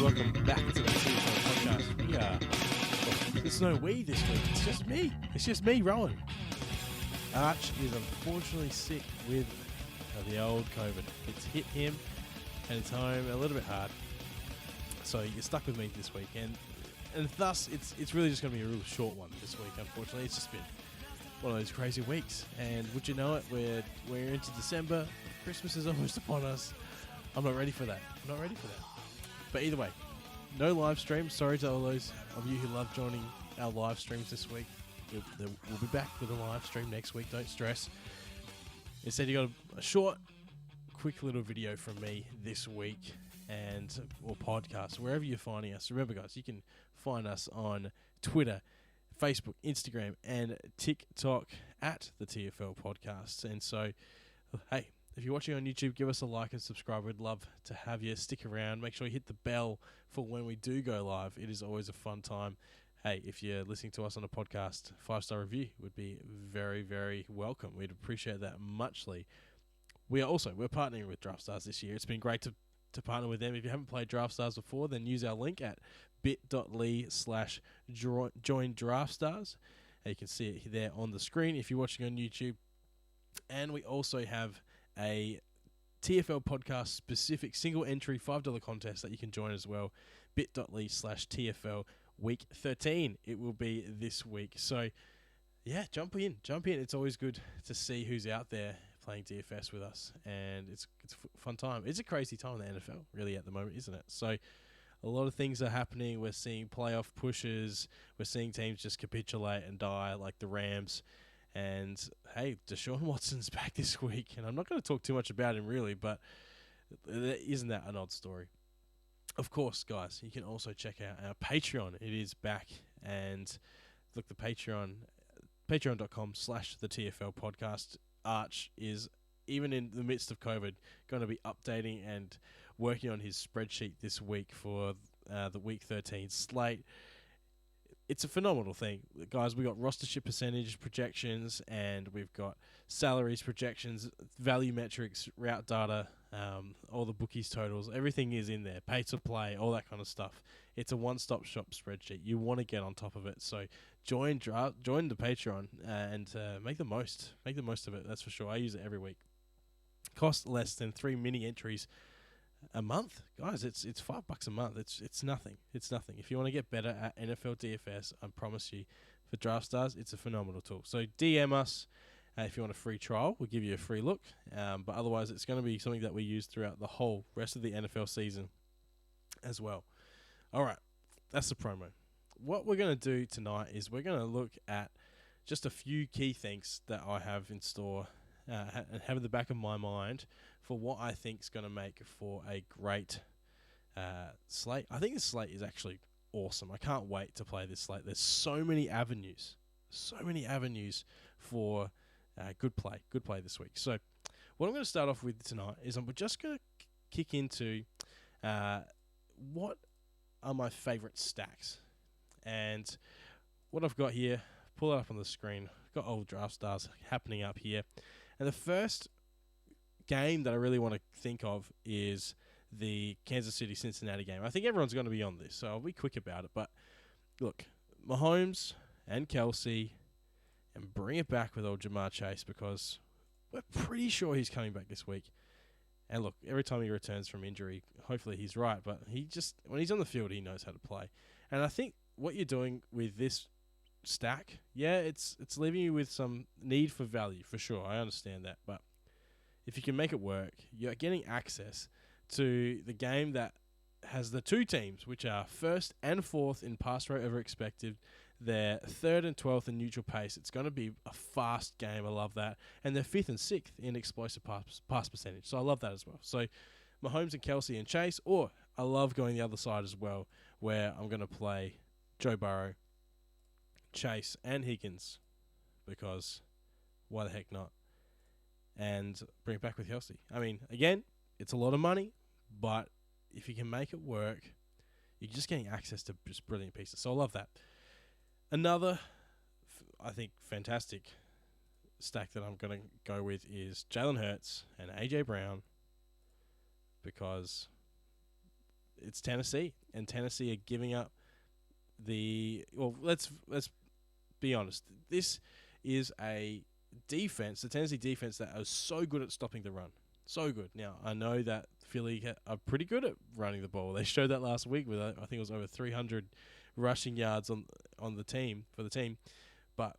welcome back to the TFL Podcast. There's no we this week. It's just me. It's just me, Rowan. Arch is unfortunately sick with the old COVID. It's hit him and it's home a little bit hard. So you're stuck with me this week, and thus it's really just going to be a real short one this week. Unfortunately, it's just been one of those crazy weeks. And would you know it, we're into December. Christmas is almost upon us. I'm not ready for that. But either way, no live stream. Sorry to all those of you who love joining our live streams this week. We'll be back with a live stream next week. Don't stress. Instead, you got a short, quick little video from me this week, or podcast, wherever you're finding us. Remember, guys, you can find us on Twitter, Facebook, Instagram, and TikTok at the TFL Podcast. And so, hey, if you're watching on YouTube, give us a like and subscribe. We'd love to have you stick around. Make sure you hit the bell for when we do go live. It is always a fun time. Hey, if you're listening to us on a podcast, 5-star review would be very, very welcome. We'd appreciate that muchly. We're partnering with Draftstars this year. It's been great to partner with them. If you haven't played Draftstars before, then use our link at bit.ly/join Draftstars. You can see it there on the screen if you're watching on YouTube. And we also have a TFL podcast specific single entry $5 contest that you can join as well. bit.ly/TFL week 13. It will be this week. So yeah, jump in. It's always good to see who's out there playing DFS with us, and it's a fun time. It's a crazy time in the NFL really at the moment, isn't it? So a lot of things are happening. We're seeing playoff pushes. We're seeing teams just capitulate and die like the Rams. And, hey, Deshaun Watson's back this week. And I'm not going to talk too much about him, really, but isn't that an odd story? Of course, guys, you can also check out our Patreon. It is back. And look, the patreon.com/the TFL Podcast. Arch is, even in the midst of COVID, going to be updating and working on his spreadsheet this week for the Week 13 slate. It's a phenomenal thing. Guys, we got rostership percentage projections, and we've got salaries projections, value metrics, route data, all the bookies totals. Everything is in there. Pay to play, all that kind of stuff. It's a one-stop shop spreadsheet. You want to get on top of it. So join the Patreon and make the most. Make the most of it, that's for sure. I use it every week. Cost less than 3 mini entries a month, guys. It's $5 a month. It's nothing. If you want to get better at NFL DFS, I promise you, for Draftstars, it's a phenomenal tool. So DM us if you want a free trial. We'll give you a free look. But otherwise, it's going to be something that we use throughout the whole rest of the NFL season as well. All right, that's the promo. What we're going to do tonight is we're going to look at just a few key things that I have in store and have in the back of my mind for what I think is going to make for a great slate. I think this slate is actually awesome. I can't wait to play this slate. There's so many avenues for good play this week. So what I'm going to start off with tonight is I'm just going to kick into what are my favorite stacks. And what I've got here, pull it up on the screen. I've got old Draftstars happening up here. And the first game that I really want to think of is the Kansas City-Cincinnati game. I think everyone's going to be on this, so I'll be quick about it. But look, Mahomes and Kelsey, and bring it back with old Jamar Chase, because we're pretty sure he's coming back this week. And look, every time he returns from injury, hopefully he's right, but when he's on the field, he knows how to play. And I think what you're doing with this stack, yeah, it's leaving you with some need for value, for sure. I understand that, but if you can make it work, you're getting access to the game that has the two teams, which are first and fourth in pass rate over expected. They're third and 12th in neutral pace. It's going to be a fast game. I love that. And they're fifth and sixth in explosive pass percentage. So I love that as well. So Mahomes and Kelsey and Chase, or I love going the other side as well, where I'm going to play Joe Burrow, Chase, and Higgins, because why the heck not? And bring it back with Kelsey. I mean, again, it's a lot of money, but if you can make it work, you're just getting access to just brilliant pieces. So I love that. Another, I think, fantastic stack that I'm going to go with is Jalen Hurts and A.J. Brown, because it's Tennessee, and Tennessee are giving up let's be honest. This is a defense, the Tennessee defense, that is so good at stopping the run. So good. Now, I know that Philly are pretty good at running the ball. They showed that last week with, I think it was over 300 rushing yards on the team, for the team. But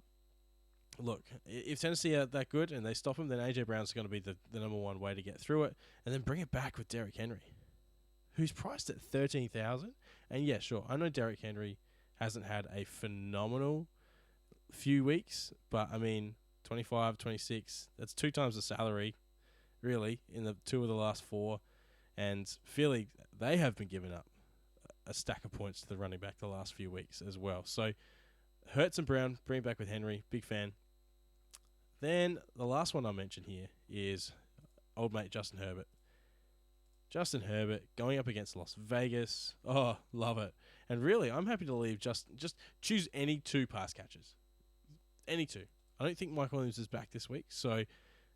look, if Tennessee are that good and they stop him, then A.J. Brown's going to be the number one way to get through it. And then bring it back with Derrick Henry, who's priced at $13,000. And yeah, sure, I know Derrick Henry hasn't had a phenomenal few weeks, but I mean, 25, 26, that's 2 times the salary, really, in the 2 of the last 4. And Philly, they have been giving up a stack of points to the running back the last few weeks as well. So Hurts and Brown, bring it back with Henry, big fan. Then the last one I'll mention here is old mate Justin Herbert. Justin Herbert going up against Las Vegas. Oh, love it. And really, I'm happy to leave just choose any 2 pass catchers. Any 2. I don't think Mike Williams is back this week, so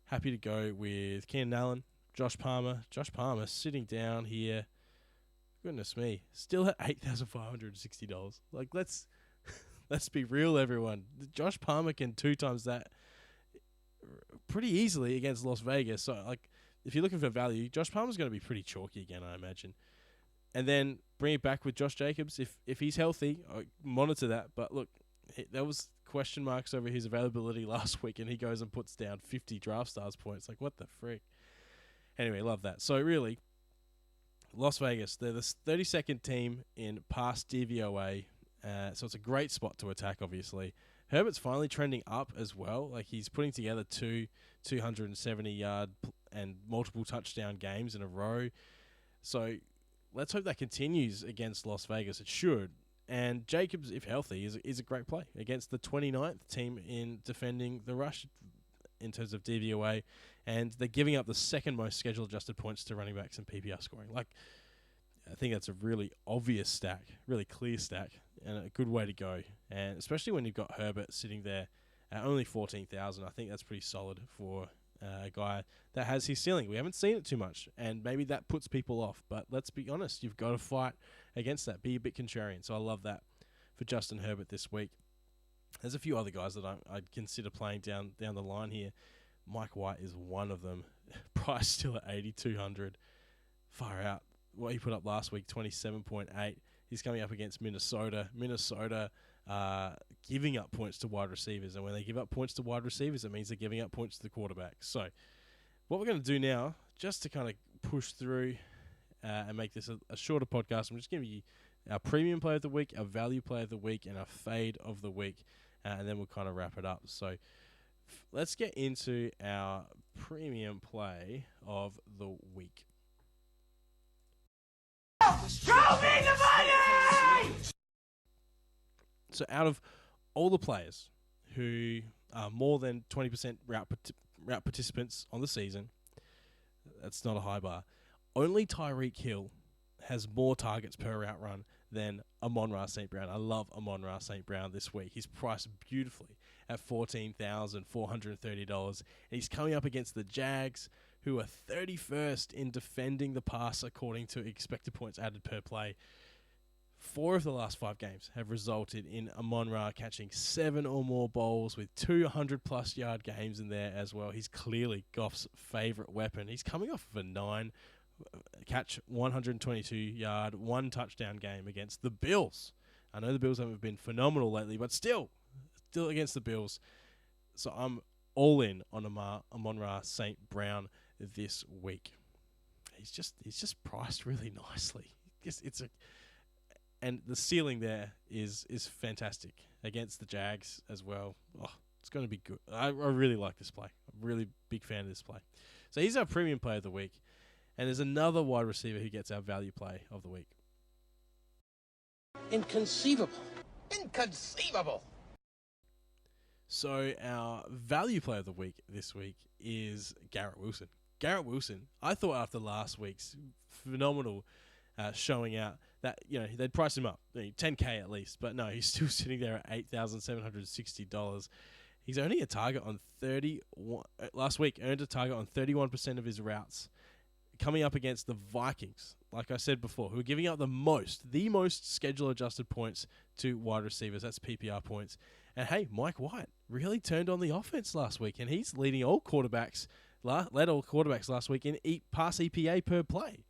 happy to go with Keenan Allen, Josh Palmer. Josh Palmer sitting down here. Goodness me. Still at $8,560. Like, let's be real, everyone. Josh Palmer can 2 times that pretty easily against Las Vegas. So, like, if you're looking for value, Josh Palmer's going to be pretty chalky again, I imagine. And then bring it back with Josh Jacobs. If he's healthy, I monitor that. But look, there was question marks over his availability last week, and he goes and puts down 50 Draftstars points. Like, what the frick? Anyway, love that. So, really, Las Vegas, they're the 32nd team in pass DVOA. So it's a great spot to attack, obviously. Herbert's finally trending up as well. Like, he's putting together 2 270-yard and multiple touchdown games in a row. So let's hope that continues against Las Vegas. It should. And Jacobs, if healthy, is a great play against the 29th team in defending the rush in terms of DVOA. And they're giving up the 2nd most schedule-adjusted points to running backs in PPR scoring. Like, I think that's a really obvious stack, really clear stack, and a good way to go. And especially when you've got Herbert sitting there at only $14,000, I think that's pretty solid for a guy that has his ceiling. We haven't seen it too much, and maybe that puts people off. But let's be honest, you've got to fight against that. Be a bit contrarian. So I love that for Justin Herbert this week. There's a few other guys that I'd consider playing down the line here. Mike White is one of them. Price still at $8,200. Far out. What he put up last week, 27.8. He's coming up against Minnesota. Minnesota giving up points to wide receivers. And when they give up points to wide receivers, it means they're giving up points to the quarterback. So what we're going to do now, just to kind of push through and make this a shorter podcast, I'm just going to give you our premium play of the week, our value play of the week, and our fade of the week. And then we'll kind of wrap it up. So let's get into our premium play of the week. Show me the money! So out of all the players who are more than 20% route participants on the season, that's not a high bar, only Tyreek Hill has more targets per route run than Amon-Ra St. Brown. I love Amon-Ra St. Brown this week. He's priced beautifully at $14,430. And he's coming up against the Jags, who are 31st in defending the pass according to expected points added per play. 4 of the last 5 games have resulted in Amon-Ra catching 7 or more bowls with 200-plus yard games in there as well. He's clearly Goff's favorite weapon. He's coming off of a 9-catch, 122-yard, 1 touchdown game against the Bills. I know the Bills haven't been phenomenal lately, but still against the Bills. So I'm all in on Amon-Ra St. Brown this week. He's just priced really nicely. And the ceiling there is fantastic against the Jags as well. Oh, it's going to be good. I really like this play. I'm a really big fan of this play. So he's our premium play of the week. And there's another wide receiver who gets our value play of the week. Inconceivable. Inconceivable. So our value play of the week this week is Garrett Wilson. Garrett Wilson, I thought after last week's phenomenal showing out that, they'd price him up, $10K at least. But no, he's still sitting there at $8,760. He's only a target on last week, earned a target on 31% of his routes. coming up against the Vikings, like I said before, who are giving up the most schedule-adjusted points to wide receivers. That's PPR points. And hey, Mike White really turned on the offense last week, and he's leading all quarterbacks, led all quarterbacks last week in pass EPA per play.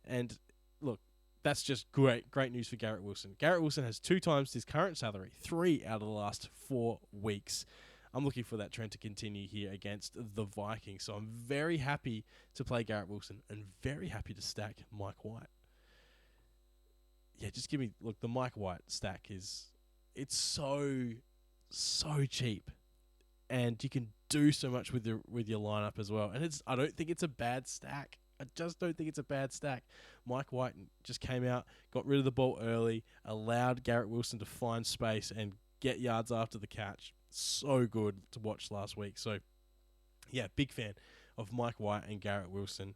And look, that's just great news for Garrett Wilson. Garrett Wilson has 2 times his current salary, 3 out of the last 4 weeks. I'm looking for that trend to continue here against the Vikings. So I'm very happy to play Garrett Wilson and very happy to stack Mike White. Yeah, just give me, look, the Mike White stack it's so cheap. And you can do so much with your lineup as well. And I don't think it's a bad stack. I just don't think it's a bad stack. Mike White just came out, got rid of the ball early, allowed Garrett Wilson to find space and get yards after the catch. So good to watch last week. So, yeah, big fan of Mike White and Garrett Wilson.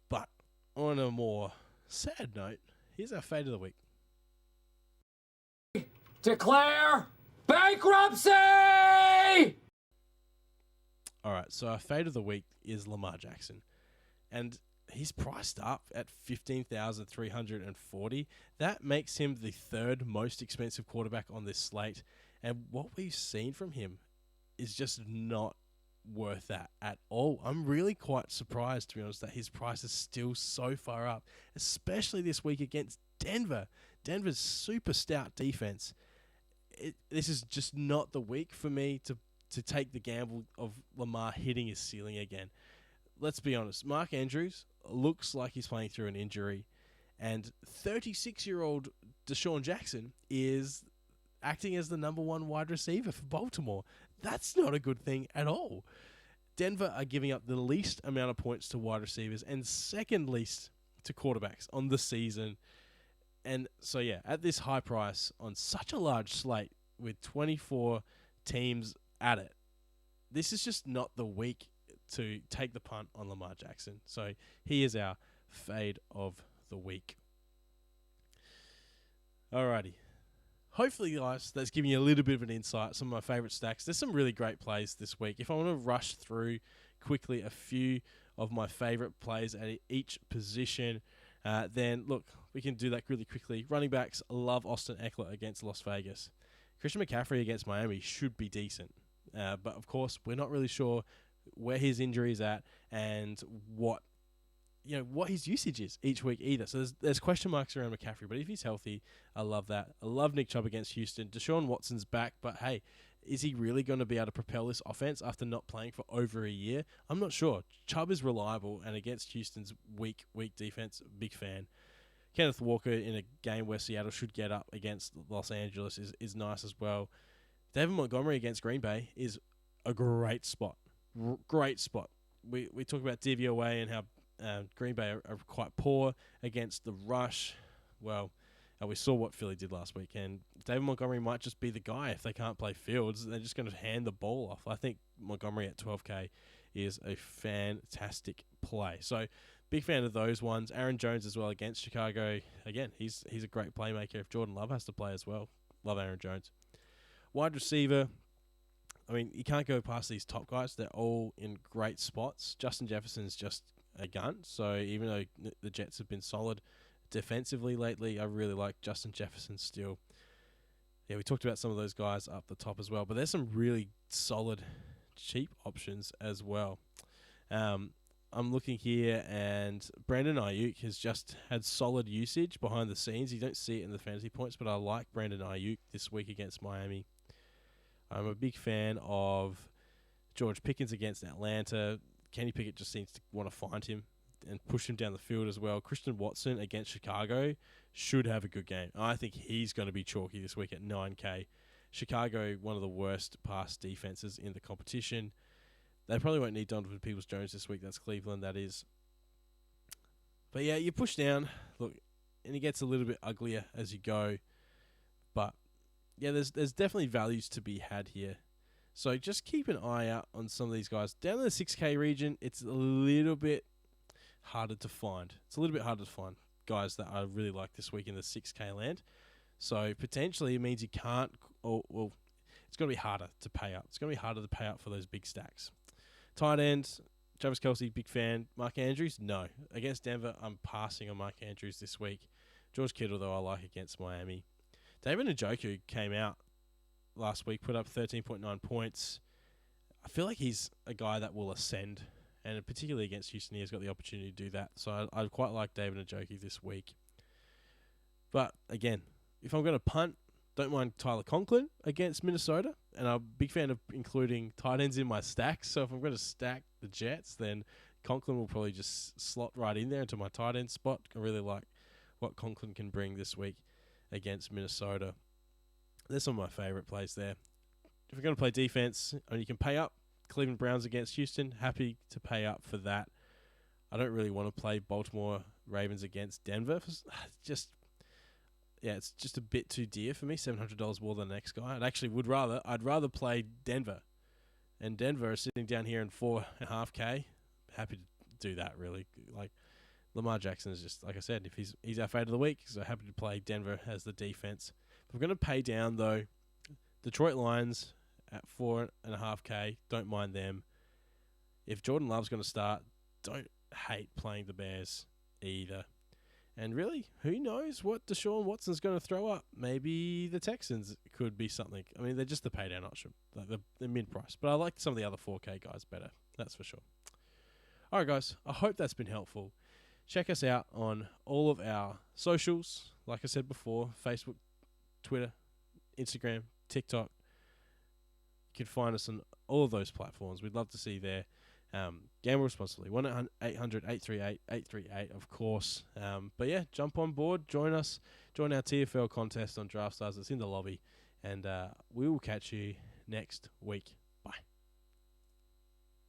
But on a more sad note, here's our fade of the week. Declare bankruptcy! All right, so our fade of the week is Lamar Jackson. And he's priced up at $15,340. That makes him the 3rd most expensive quarterback on this slate. And what we've seen from him is just not worth that at all. I'm really quite surprised, to be honest, that his price is still so far up, especially this week against Denver. Denver's super stout defense. This is just not the week for me to take the gamble of Lamar hitting his ceiling again. Let's be honest, Mark Andrews looks like he's playing through an injury, and 36-year-old Deshaun Jackson is acting as the number 1 wide receiver for Baltimore. That's not a good thing at all. Denver are giving up the least amount of points to wide receivers and second least to quarterbacks on the season. And so, yeah, at this high price on such a large slate with 24 teams at it, this is just not the week to take the punt on Lamar Jackson. So he is our fade of the week. Alrighty. Hopefully, guys, that's giving you a little bit of an insight. Some of my favorite stacks. There's some really great plays this week. If I want to rush through quickly a few of my favorite plays at each position, then look, we can do that really quickly. Running backs, love Austin Eckler against Las Vegas. Christian McCaffrey against Miami should be decent. But of course, we're not really sure where his injury is at and what his usage is each week either. So there's question marks around McCaffrey, but if he's healthy, I love that. I love Nick Chubb against Houston. Deshaun Watson's back, but hey, is he really going to be able to propel this offense after not playing for over a year? I'm not sure. Chubb is reliable, and against Houston's weak defense, big fan. Kenneth Walker in a game where Seattle should get up against Los Angeles is nice as well. David Montgomery against Green Bay is a great spot. Great spot. We talk about DVOA and how Green Bay are quite poor against the rush. Well, we saw what Philly did last week, and David Montgomery might just be the guy if they can't play Fields. They're just going to hand the ball off. I think Montgomery at 12K is a fantastic play. So, big fan of those ones. Aaron Jones as well against Chicago. Again, he's a great playmaker. If Jordan Love has to play as well, love Aaron Jones. Wide receiver, I mean, you can't go past these top guys. They're all in great spots. Justin Jefferson's just a gun. So even though the Jets have been solid defensively lately, I really like Justin Jefferson still. Yeah, we talked about some of those guys up the top as well, but there's some really solid cheap options as well. I'm looking here, and Brandon Ayuk has just had solid usage behind the scenes. You don't see it in the fantasy points, but I like Brandon Ayuk this week against Miami. I'm a big fan of George Pickens against Atlanta. Kenny Pickett just seems to want to find him and push him down the field as well. Christian Watson against Chicago should have a good game. I think he's going to be chalky this week at 9K. Chicago, one of the worst pass defenses in the competition. They probably won't need Donovan Peoples-Jones this week. That's Cleveland, that is. But yeah, you push down, look, and it gets a little bit uglier as you go. But yeah, there's definitely values to be had here. So just keep an eye out on some of these guys. Down in the 6K region, it's a little bit harder to find. It's a little bit harder to find guys that I really like this week in the 6K land. So potentially it means you can't, well, it's going to be harder to pay up. It's going to be harder to pay up for those big stacks. Tight end, Travis Kelce, big fan. Mark Andrews, no. Against Denver, I'm passing on Mark Andrews this week. George Kittle, though, I like against Miami. David Njoku came out last week, put up 13.9 points. I feel like he's a guy that will ascend, and particularly against Houston, he has got the opportunity to do that. So I quite like David Njoku this week. But again, if I'm going to punt, don't mind Tyler Conklin against Minnesota, and I'm a big fan of including tight ends in my stacks. So if I'm going to stack the Jets, then Conklin will probably just slot right in there into my tight end spot. I really like what Conklin can bring this week against Minnesota. There's some of my favorite plays there. If we're going to play defense, and you can pay up, Cleveland Browns against Houston, happy to pay up for that. I don't really want to play Baltimore Ravens against Denver. It's just a bit too dear for me. $700 more than the next guy. I'd rather play Denver, and Denver is sitting down here in 4.5K. Happy to do that. Really, like Lamar Jackson is just like I said. If he's our fade of the week, so happy to play Denver as the defense. If I'm going to pay down though, Detroit Lions at 4.5K. Don't mind them. If Jordan Love's going to start, don't hate playing the Bears either. And really, who knows what Deshaun Watson's going to throw up? Maybe the Texans could be something. I mean, they're just the pay down option. Like they're mid-price. But I like some of the other 4K guys better. That's for sure. All right, guys. I hope that's been helpful. Check us out on all of our socials. Like I said before, Facebook, Twitter, Instagram, TikTok. You can find us on all of those platforms. We'd love to see you there. Gamble responsibly. 1-800-838-838, of course. But yeah, jump on board. Join us. Join our TFL contest on Draftstars. It's in the lobby. And we will catch you next week.